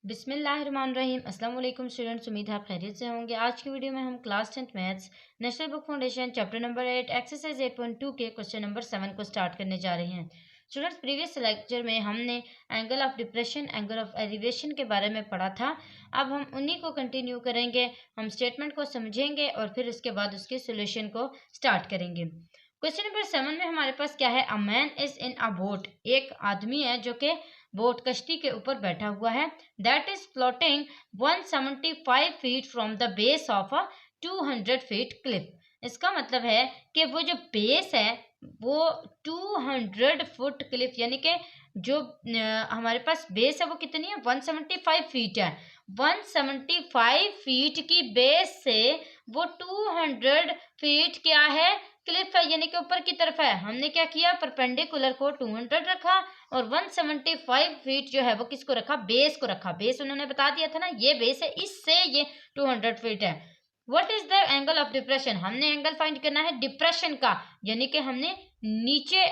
बिस्मिल्लाहिर्रहमानिर्रहीम। अस्सलाम वालेकुम स्टूडेंट्स, उम्मीद है आप खैरियत से होंगे। आज की वीडियो में हम class 10th maths national book foundation chapter number 8 exercise 8.2 के क्वेश्चन नंबर 7 को स्टार्ट करने जा रहे हैं। स्टूडेंट्स, प्रीवियस लेक्चर में हमने angle of depression, angle of elevation के बारे में पढ़ा था। अब हम उन्हीं को कंटिन्यू करेंगे। हम स्टेटमेंट को समझेंगे और फिर उसके बाद उसके सोल्यूशन को स्टार्ट करेंगे। क्वेश्चन नंबर 7 में हमारे पास क्या है? A man is in a boat. एक आदमी है जो कि बोट कश्ती के ऊपर बैठा हुआ है। That is floating 175 feet from the base of a 200 feet Cliff. इसका मतलब है कि वो जो बेस है वो 200 फुट क्लिफ, यानी कि जो हमारे पास बेस है वो कितनी है? 175 फीट है। 175 फीट की बेस से वो 200 फीट क्या है? क्लिफ है, यानी कि ऊपर की तरफ है। हमने क्या किया? परपेंडिकुलर को 200 रखा और 175 फीट जो है वो किसको रखा? बेस को रखा। बेस उन्होंने बता दिया था ना, ये बेस है, इससे ये 200 फीट है। What is the angle of depression? हमने एंगल फाइंड करना है डिप्रेशन का, यानी कि हमने नीचे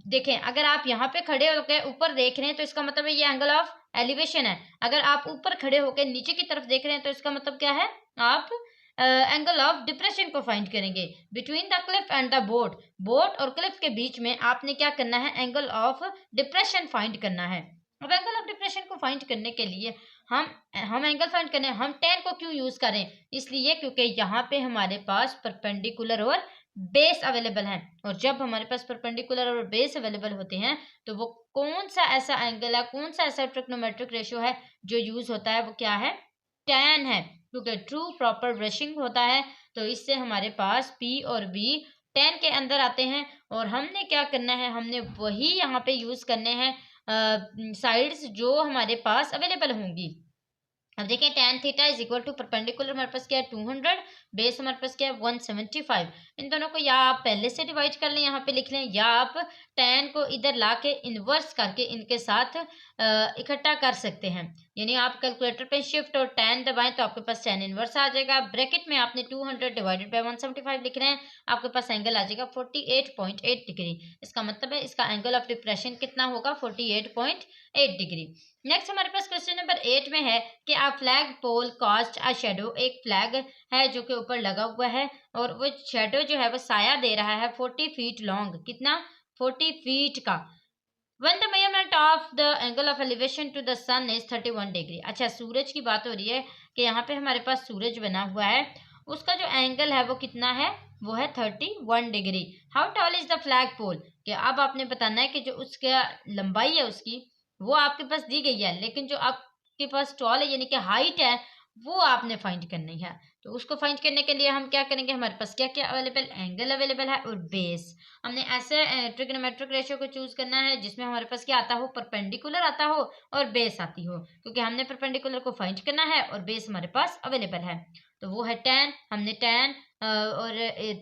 देखें, अगर आप यहाँ पे खड़े होकर ऊपर देख रहे हैं तो इसका मतलब है ये एंगल ऑफ एलिवेशन है। अगर आप ऊपर खड़े होकर नीचे की तरफ देख रहे हैं तो इसका मतलब क्या है? आप एंगल ऑफ डिप्रेशन को फाइंड करेंगे। Between the Cliff and the boat, boat और क्लिफ के बीच में आपने क्या करना है? एंगल ऑफ डिप्रेशन फाइंड करना है। अब एंगल ऑफ डिप्रेशन को फाइंड करने के लिए हम एंगल फाइंड करने, हम tan को क्यों यूज करें? इसलिए क्योंकि यहाँ पे हमारे पास परपेंडिकुलर और बेस अवेलेबल है, और जब हमारे पास परपेंडिकुलर और बेस अवेलेबल होते हैं तो वो कौन सा ऐसा एंगल है, कौन सा ऐसा ट्रिग्नोमेट्रिक रेशियो है जो यूज होता है? वो क्या है? tan है, क्योंकि ट्रू प्रॉपर ब्रशिंग होता है। तो इससे हमारे पास P और B tan के अंदर आते हैं, और हमने क्या करना है? हमने वही यहाँ पे यूज करने हैं साइड्स जो हमारे पास अवेलेबल होंगी। अब देखिए, tan theta is equal to perpendicular हमारे पास क्या है? 200, बेस हमारे पास क्या है? 175। इन दोनों को या आप पहले से डिवाइड कर लें, यहाँ पे लिख लें, या आप tan को इधर ला के इन्वर्स करके इनके साथ इकट्ठा कर सकते हैं। यानी आप कैलकुलेटर पे शिफ्ट और tan दबाएं तो आपके पास tan इन्वर्स आ जाएगा। ब्रैकेट में आपने 200 डिवाइडेड बाय 175 लिख रहे हैं, आपके पास एंगल आ जाएगा 48.8 डिग्री। इसका मतलब है इसका एंगल ऑफ डिप्रेशन कितना होगा? 48.8 डिग्री। नेक्स्ट हमारे पास क्वेश्चन नंबर 8 में है कि a flag pole cast a shadow. एक फ्लैग है जो कि ऊपर लगा हुआ है और वो शेडो जो है वो साया दे रहा है 40 फीट लॉन्ग। कितना? 40 फीट का। When the measurement of the angle of elevation to the sun is 31 degree. अच्छा, सूरज की बात हो रही है कि यहाँ पे हमारे पास सूरज बना हुआ है, उसका जो एंगल है वो कितना है? वो है 31 डिग्री। How tall is the flag pole? कि अब आपने बताना है कि जो उसका लंबाई है उसकी वो आपके पास दी गई है, लेकिन जो आपके पास टॉल है यानी कि हाइट है वो आपने फाइंड करनी है। तो उसको फाइंड करने के लिए हम क्या करेंगे? हमारे पास क्या क्या अवेलेबल? एंगल अवेलेबल है और बेस। हमने ऐसे ट्रिग्नोमेट्रिक रेशियो को चूज करना है जिसमें हमारे पास क्या आता हो? परपेंडिकुलर आता हो और बेस आती हो, क्योंकि हमने परपेंडिकुलर को फाइंड करना है और बेस हमारे पास अवेलेबल है। तो वो है tan। हमने tan और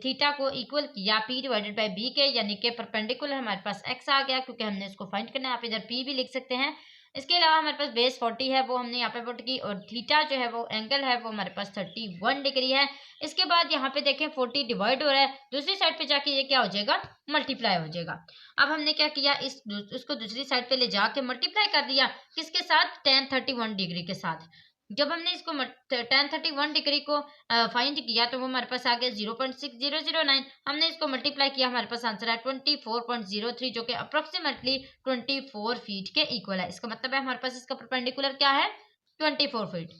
थीटा को इक्वल किया P डिवाइडेड बाई B के, यानी कि परपेंडिकुलर हमारे पास x आ गया क्योंकि हमने इसको फाइंड करना है। आप इधर P भी लिख सकते हैं। इसके अलावा हमारे पास बेस 40 है, वो हमने यहाँ पे पुट की, और थीटा जो है वो एंगल है वो हमारे पास 31 डिग्री है। इसके बाद यहाँ पे देखें 40 डिवाइड हो रहा है, दूसरी साइड पे जाके ये क्या हो जाएगा? मल्टीप्लाई हो जाएगा। अब हमने क्या किया? उसको दूसरी साइड पे ले जाके मल्टीप्लाई कर दिया। किसके साथ? tan 31 डिग्री के साथ। जब हमने इसको tan 31 डिग्री को फाइंड किया तो वो हमारे पास आ गया 0.6009। हमने इसको मल्टीप्लाई किया, हमारे पास आंसर है 24.03, जो कि अप्रोक्सीमेटली 24 फीट के इक्वल है। इसका मतलब है हमारे पास इसका परपेंडिकुलर क्या है? 24 फीट।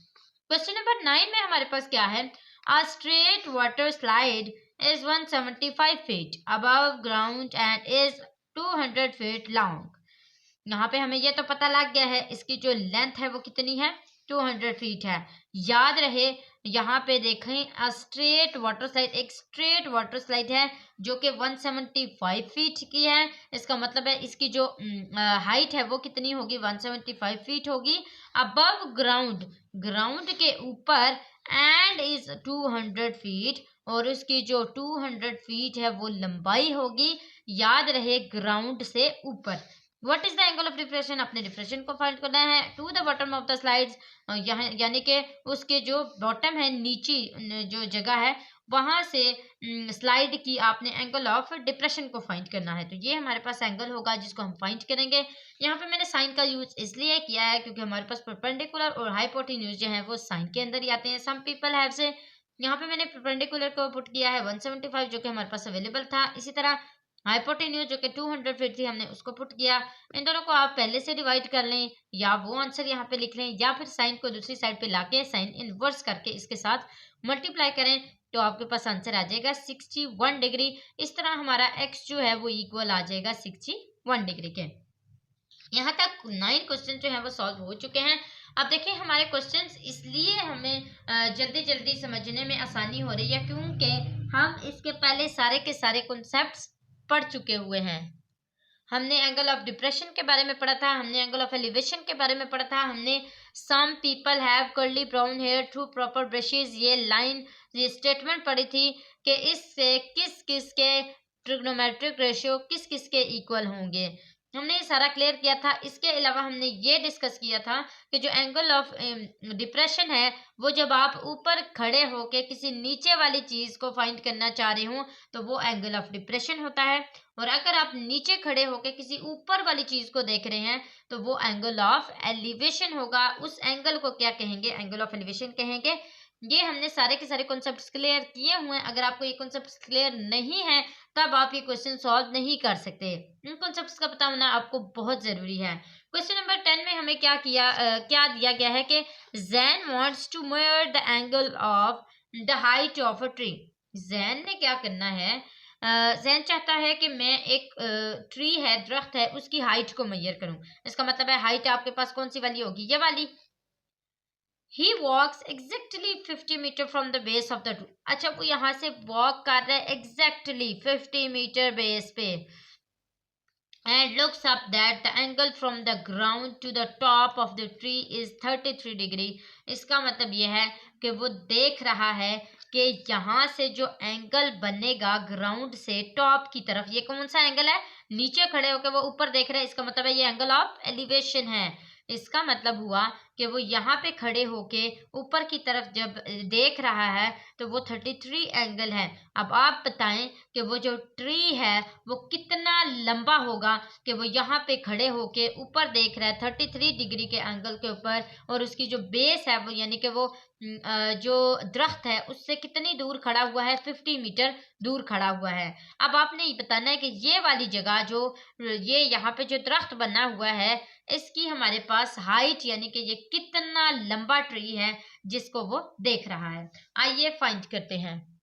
क्वेश्चन नंबर 9 में हमारे पास क्या है? A straight water slide is 175 feet above ground and is 200 feet long. यहाँ पे हमें ये तो पता लग गया है इसकी जो लेंथ है वो कितनी है? 200 फीट है। याद रहे, यहाँ पे देखें स्ट्रेट वाटर स्लाइड, एक स्ट्रेट वाटर स्लाइड है जो कि 175 फीट की है। इसका मतलब है इसकी जो हाइट है वो कितनी होगी? 175 फीट होगी। अबव ग्राउंड, ग्राउंड के ऊपर, एंड इज 200 फीट, और उसकी जो 200 फीट है वो लंबाई होगी। याद रहे, ग्राउंड से ऊपर। What is the angle of depression? अपने डिप्रेशन को फाइंड करना है। To the bottom of the slides, यानी कि उसके जो बॉटम है, नीची जो जगह है वहां से स्लाइड की आपने एंगल ऑफ डिप्रेशन को फाइंड करना है। तो ये हमारे पास एंगल होगा जिसको हम फाइंड करेंगे। यहाँ पे मैंने साइन का यूज इसलिए किया है क्योंकि हमारे पास परपेंडिकुलर और हाइपोटेन्यूज जो है वो साइन के अंदर ही आते हैं। सम पीपल हैव से यहाँ पे मैंने परपेंडिकुलर को पुट किया है 175 जो कि हमारे पास अवेलेबल था। इसी तरह हाइपोटेन्यूज जो कि 200 फीट थी हमने उसको पुट किया। इन दोनों को आप पहले से डिवाइड कर लें या वो आंसर यहाँ पे लिख लें या फिर साइन को दूसरी साइड पे लाके साइन इनवर्स करके इसके साथ मल्टीप्लाई करें तो आपके पास आंसर आ जाएगा 61 डिग्री। इस तरह हमारा x जो है वो इक्वल आ जाएगा 61 डिग्री के। यहाँ तक 9 क्वेश्चन जो है वो सॉल्व हो चुके हैं। अब देखिए हमारे क्वेश्चंस इसलिए हमें जल्दी जल्दी समझने में आसानी हो रही है क्योंकि हम इसके पहले सारे के सारे कॉन्सेप्ट्स पढ़ चुके हुए हैं। हमने एंगल ऑफ डिप्रेशन के बारे में पढ़ा था, हमने एंगल ऑफ एलिवेशन के बारे में पढ़ा था, हमने some people have curly brown hair through proper brushes ये लाइन ये स्टेटमेंट पढ़ी थी कि इससे किस किस के ट्रिग्नोमेट्रिक रेशियो किस किस के इक्वल होंगे। हमने ये सारा क्लियर किया था। इसके अलावा हमने ये डिस्कस किया था कि जो एंगल ऑफ डिप्रेशन है वो जब आप ऊपर खड़े होके किसी नीचे वाली चीज को फाइंड करना चाह रहे हो तो वो एंगल ऑफ डिप्रेशन होता है, और अगर आप नीचे खड़े होके किसी ऊपर वाली चीज को देख रहे हैं तो वो एंगल ऑफ एलिवेशन होगा। उस एंगल को क्या कहेंगे? एंगल ऑफ एलिवेशन कहेंगे। ये हमने सारे के सारे कॉन्सेप्ट्स क्लियर किए हुए हैं। अगर आपको ये कॉन्सेप्ट्स क्लियर नहीं है तब आप ये क्वेश्चन सॉल्व नहीं कर सकते। इन कॉन्सेप्ट्स का पता होना आपको बहुत जरूरी है। क्वेश्चन नंबर 10 में हमें क्या दिया गया है कि Jane wants to measure the angle of the height of a tree. Jane ने क्या करना है? जैन चाहता है कि मैं एक ट्री है, दरख्त है, उसकी हाइट को मेजर करूं। इसका मतलब है हाइट आपके पास कौन सी वाली होगी? ये वाली। He walks exactly 50 metre from the base of the tree. अच्छा, वो यहाँ से वॉक कर रहा है एग्जैक्टली 50 मीटर बेस पे। And looks up that the angle from the ground to the top of the tree is 33 degree. इसका मतलब यह है कि वो देख रहा है कि यहाँ से जो एंगल बनेगा ग्राउंड से टॉप की तरफ, ये कौन सा एंगल है? नीचे खड़े होकर वो ऊपर देख रहे हैं, इसका मतलब है ये एंगल ऑफ एलिवेशन है। इसका मतलब हुआ कि वो यहाँ पे खड़े होके ऊपर की तरफ जब देख रहा है तो वो 33 एंगल है। अब आप बताएं कि वो जो ट्री है वो कितना लंबा होगा कि वो यहाँ पे खड़े होके ऊपर देख रहा है 33 डिग्री के एंगल के ऊपर, और उसकी जो बेस है वो यानी कि वो जो दरख्त है उससे कितनी दूर खड़ा हुआ है? 50 मीटर दूर खड़ा हुआ है। अब आपने ये बताना है कि ये वाली जगह जो ये यहाँ पे जो दरख्त बना हुआ है इसकी हमारे पास हाइट यानी कि ये कितना लंबा ट्री है जिसको वो देख रहा है। आइए फाइंड करते हैं।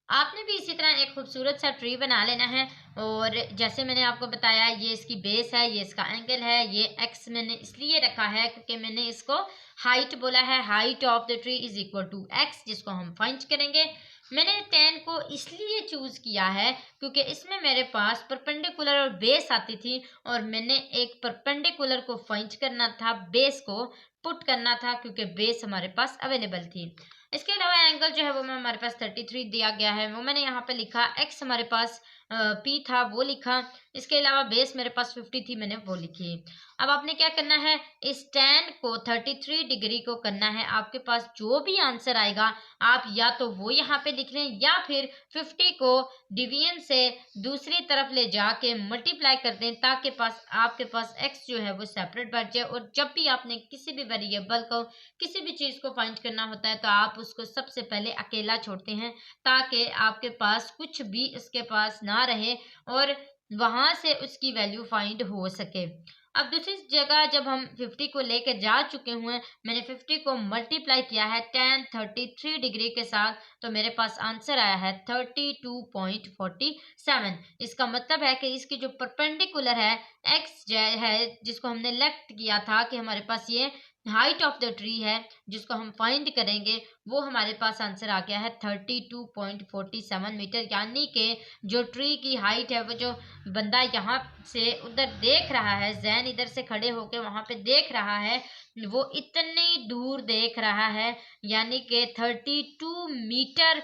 आपने भी इसी तरह एक खूबसूरत सा ट्री बना लेना है, और जैसे मैंने आपको बताया ये इसकी बेस है, ये इसका एंगल है, ये एक्स मैंने इसलिए रखा है क्योंकि मैंने इसको हाइट बोला है। Height of the tree is equal to x जिसको हम फाइंड करेंगे। मैंने 10 को इसलिए चूज किया है क्योंकि इसमें मेरे पास परपेंडिकुलर और बेस आती थी, और मैंने एक परपेंडिकुलर को फाइंड करना था, बेस को पुट करना था क्योंकि बेस हमारे पास अवेलेबल थी। इसके अलावा एंगल जो है वो हमारे पास 33 दिया गया है, वो मैंने यहाँ पे लिखा। एक्स हमारे पास पी था वो लिखा। इसके अलावा बेस मेरे पास 50 थी, मैंने वो लिखी। अब आपने क्या करना है? इस tan को 33 डिग्री को करना है। आपके पास जो भी आंसर आएगा आप या तो वो यहाँ पे लिख लें या फिर 50 को डिवीजन से दूसरी तरफ ले जाके मल्टीप्लाई कर दें ताकि आपके पास x जो है वो सेपरेट बैठ जाए। और जब भी आपने किसी भी वेरिएबल को किसी भी चीज़ को फाइंड करना होता है तो आप उसको सबसे पहले अकेला छोड़ते हैं ताकि आपके पास कुछ भी उसके पास ना रहे और वहां से उसकी वैल्यू फाइंड हो सके। अब दूसरी जगह जब हम 50 को लेकर जा चुके हुए, मैंने 50 को मल्टीप्लाई किया है tan 33 डिग्री के साथ, तो मेरे पास आंसर आया है 32.47। इसका मतलब है कि इसकी जो परपेंडिकुलर है x है जिसको हमने लेफ्ट किया था कि हमारे पास ये हाइट ऑफ द ट्री है जिसको हम फाइंड करेंगे, वो हमारे पास आंसर आ गया है 32.47 मीटर। यानी कि जो ट्री की हाइट है, वो जो बंदा यहाँ से उधर देख रहा है, जैन इधर से खड़े होकर वहां पे देख रहा है, वो इतनी दूर देख रहा है, यानी कि 32 मीटर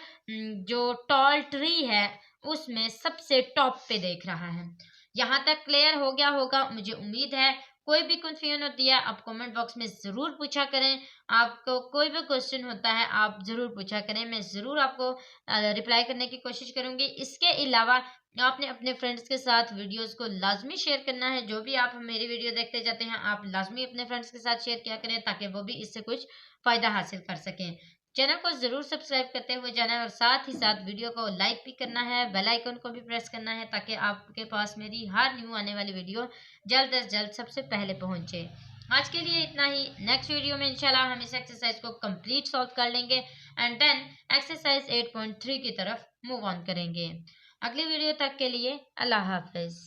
जो टॉल ट्री है उसमें सबसे टॉप पे देख रहा है। यहाँ तक क्लियर हो गया होगा मुझे उम्मीद है। कोई भी कन्फ्यूजन होती है आप कमेंट बॉक्स में ज़रूर पूछा करें। आपको कोई भी क्वेश्चन होता है आप ज़रूर पूछा करें, मैं ज़रूर आपको रिप्लाई करने की कोशिश करूँगी। इसके अलावा आपने अपने फ्रेंड्स के साथ वीडियोज़ को लाज़मी शेयर करना है। जो भी आप मेरी वीडियो देखते जाते हैं, आप लाज़मी अपने फ्रेंड्स के साथ शेयर किया करें ताकि वो भी इससे कुछ फ़ायदा हासिल कर सकें। चैनल को ज़रूर सब्सक्राइब करते हुए जाना है और साथ ही साथ वीडियो को लाइक भी करना है, बेल आइकन को भी प्रेस करना है ताकि आपके पास मेरी हर न्यू आने वाली वीडियो जल्द से जल्द सबसे पहले पहुंचे। आज के लिए इतना ही। नेक्स्ट वीडियो में इंशाल्लाह हम इस एक्सरसाइज को कंप्लीट सॉल्व कर लेंगे एंड देन एक्सरसाइज 8.3 की तरफ मूव ऑन करेंगे। अगली वीडियो तक के लिए अल्लाह हाफ़िज़।